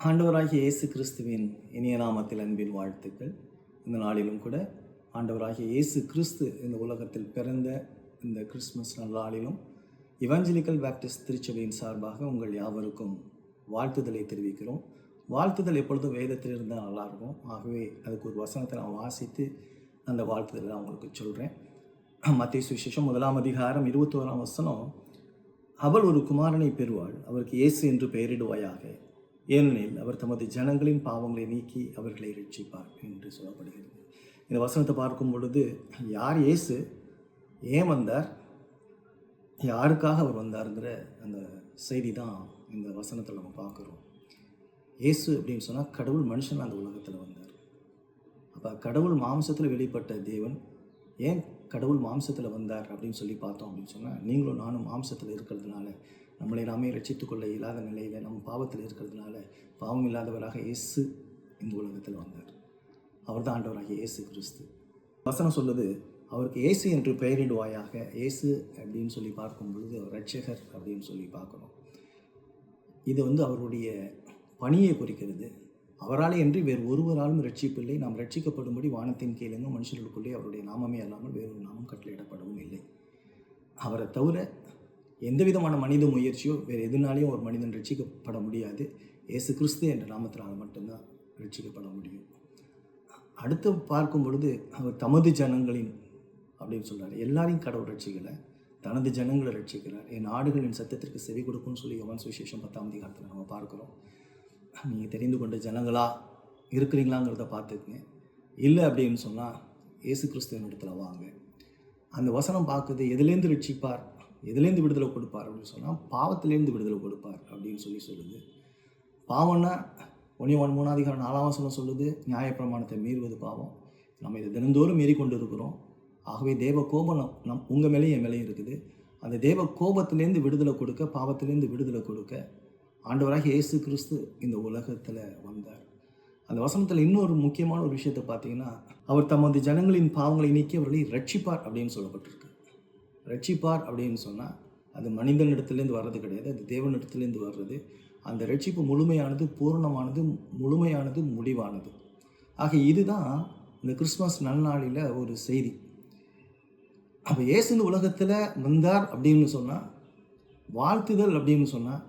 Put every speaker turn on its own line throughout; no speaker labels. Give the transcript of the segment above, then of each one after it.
ஆண்டவராகிய இயேசு கிறிஸ்துவின் இனிய நாமத்தில் அன்பின் வாழ்த்துக்கள். இந்த நாளிலும் கூட ஆண்டவராகிய இயேசு கிறிஸ்து இந்த உலகத்தில் பிறந்த இந்த கிறிஸ்துமஸ் நாளிலும் இவாஞ்சலிக்கல் பேப்டிஸ்ட் திருச்சபையின் சார்பாக உங்கள் யாவருக்கும் வாழ்த்துதலை தெரிவிக்கிறோம். வாழ்த்துதல் எப்பொழுதும் வேதத்தில் இருந்தால் நல்லாயிருக்கும். ஆகவே அதுக்கு ஒரு வசனத்தை நான் வாசித்து அந்த வாழ்த்துதலை நான் உங்களுக்கு சொல்கிறேன். மத்தேயு சுவிசேஷம் 1 அதிகாரம் 21 வசனம், அவள் ஒரு குமாரனை பெறுவாள், அவருக்கு இயேசு என்று பெயரிடுவாயாக, ஏனெனில் அவர் தமது ஜனங்களின் பாவங்களை நீக்கி அவர்களை ரட்சிப்பார் என்று சொல்லப்படுகிறது. இந்த வசனத்தை பார்க்கும் பொழுது யார் இயேசு, ஏன் வந்தார், யாருக்காக அவர் வந்தாருங்கிற அந்த செய்தி தான் இந்த வசனத்தில் நம்ம பார்க்குறோம். இயேசு அப்படின்னு சொன்னால் கடவுள் மனுஷன் அந்த உலகத்தில் வந்தார். அப்போ கடவுள் மாம்சத்தில் வெளிப்பட்ட தேவன் ஏன் கடவுள் மாம்சத்தில் வந்தார் அப்படின்னு சொல்லி பார்த்தோம் அப்படின்னு சொன்னால், நீங்களும் நானும் மாம்சத்தில் இருக்கிறதுனால, நம்மளை நாமே ரட்சித்து கொள்ள இல்லாத நிலையில் நம்ம பாவத்தில் இருக்கிறதுனால பாவம் இல்லாதவராக இயேசு இந்த உலகத்தில் வந்தார். அவர் தான் ஆண்டவராகிய இயேசு கிறிஸ்து. வசனம் சொல்லுது, அவருக்கு இயேசு என்று பெயரிடுவாயாக. இயேசு அப்படின்னு சொல்லி பார்க்கும் பொழுது அவர் ரட்சகர் அப்படின்னு சொல்லி பார்க்குறோம். இது அவருடைய பணியை குறிக்கிறது. அவராலே என்று வேறு ஒருவராலும் ரட்சிப்பில்லை, நாம் ரட்சிக்கப்படும்படி வானத்தின் கீழெங்கும் மனுஷர்களுக்குள்ளே அவருடைய நாமமே அல்லாமல் வேறொரு நாமம் கட்டளையிடப்படவும் இல்லை. அவரை தவிர எந்த விதமான மனித முயற்சியோ வேறு எதுனாலையும் ஒரு மனிதன் ரட்சிக்கப்பட முடியாது. இயேசு கிறிஸ்து என்ற நாமத்தினால் மட்டும்தான் ரட்சிக்கப்பட முடியும். அடுத்து பார்க்கும் பொழுது அவர் தமது ஜனங்களின் அப்படின்னு சொல்கிறார். எல்லாரையும் கடவுள் ரட்சிக்கலை, தனது ஜனங்களை ரட்சிக்கிறார். என் ஆடுகளின் சத்தத்திற்கு செவி கொடுக்கும்னு சொல்லி யோவான் சுவிசேஷம் 10 அதிகாரத்தில் நம்ம பார்க்குறோம். நீங்கள் தெரிந்து கொண்ட ஜனங்களா இருக்கிறீங்களாங்கிறத பார்த்துக்குங்க. இல்லை அப்படின்னு சொன்னால் இயேசு கிறிஸ்துவின் இடத்துல வாங்க. அந்த வசனம் பார்க்குது, எதுலேருந்து ரட்சிப்பார், எதுலேருந்து விடுதலை கொடுப்பார் அப்படின்னு சொன்னால் பாவத்திலேருந்து விடுதலை கொடுப்பார் அப்படின்னு சொல்லுது. பாவம்னா 1 அதிகாரம் 4 வசனம் சொல்லுது, நியாயப்பிரமாணத்தை மீறுவது பாவம். நம்ம இதை தினந்தோறும் மீறி கொண்டு இருக்கிறோம். ஆகவே தேவ கோபம் உங்கள் மேலேயும் என் மேலேயும் இருக்குது. அந்த தேவ கோபத்திலேருந்து விடுதலை கொடுக்க, பாவத்திலேருந்து விடுதலை கொடுக்க ஆண்டவராக இயேசு கிறிஸ்து இந்த உலகத்தில் வந்தார். அந்த வசனத்தில் இன்னொரு முக்கியமான ஒரு விஷயத்தை பார்த்தீங்கன்னா, அவர் தமது ஜனங்களின் பாவங்களை நீக்கி அவர்களை ரட்சிப்பார் அப்படின்னு சொல்லப்பட்டிருக்கு. ரட்சிப்பார் அப்படின்னு சொன்னால் அது மனிதனிடத்துலேருந்து வர்றது கிடையாது, அது தேவனிடத்துலேருந்து வர்றது. அந்த ரட்சிப்பு முழுமையானது, பூரணமானது, முழுமையானது, முடிவானது. ஆக இதுதான் இந்த கிறிஸ்மஸ் நன்னாளில் ஒரு செய்தி. அப்போ இயேசு இந்த உலகத்தில் வந்தார் அப்படின்னு சொன்னால், வாழ்த்துதல் அப்படின்னு சொன்னால்,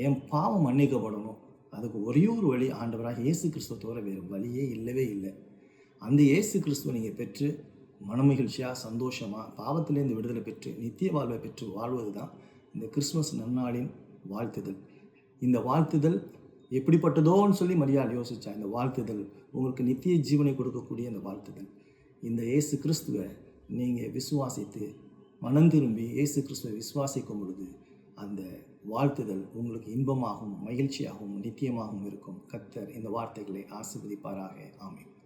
என் பாவம் மன்னிக்கப்படணும், அதுக்கு ஒரே ஒரு வழி ஆண்டவராக இயேசு கிறிஸ்துவ தவிர வேறு வழியே இல்லவே இல்லை. அந்த இயேசு கிறிஸ்துவை நீங்கள் பெற்று மனமகிழ்ச்சியாக, சந்தோஷமாக, பாவத்திலேருந்து விடுதலை பெற்று நித்திய வாழ்வை பெற்று வாழ்வது தான் இந்த கிறிஸ்மஸ் நன்னாளின் வாழ்த்துதல். இந்த வாழ்த்துதல் எப்படிப்பட்டதோன்னு சொல்லி மரியாதை யோசித்தா, இந்த வாழ்த்துதல் உங்களுக்கு நித்திய ஜீவனை கொடுக்கக்கூடிய இந்த வாழ்த்துதல். இந்த இயேசு கிறிஸ்துவை நீங்கள் விசுவாசித்து மனம் திரும்பி இயேசு கிறிஸ்துவை விசுவாசிக்கும் பொழுது அந்த வாழ்த்துதல் உங்களுக்கு இன்பமாகவும் மகிழ்ச்சியாகவும் நித்தியமாகவும் இருக்கும். கர்த்தர் இந்த வார்த்தைகளை ஆசீர்வதிப்பாராக. ஆமென்.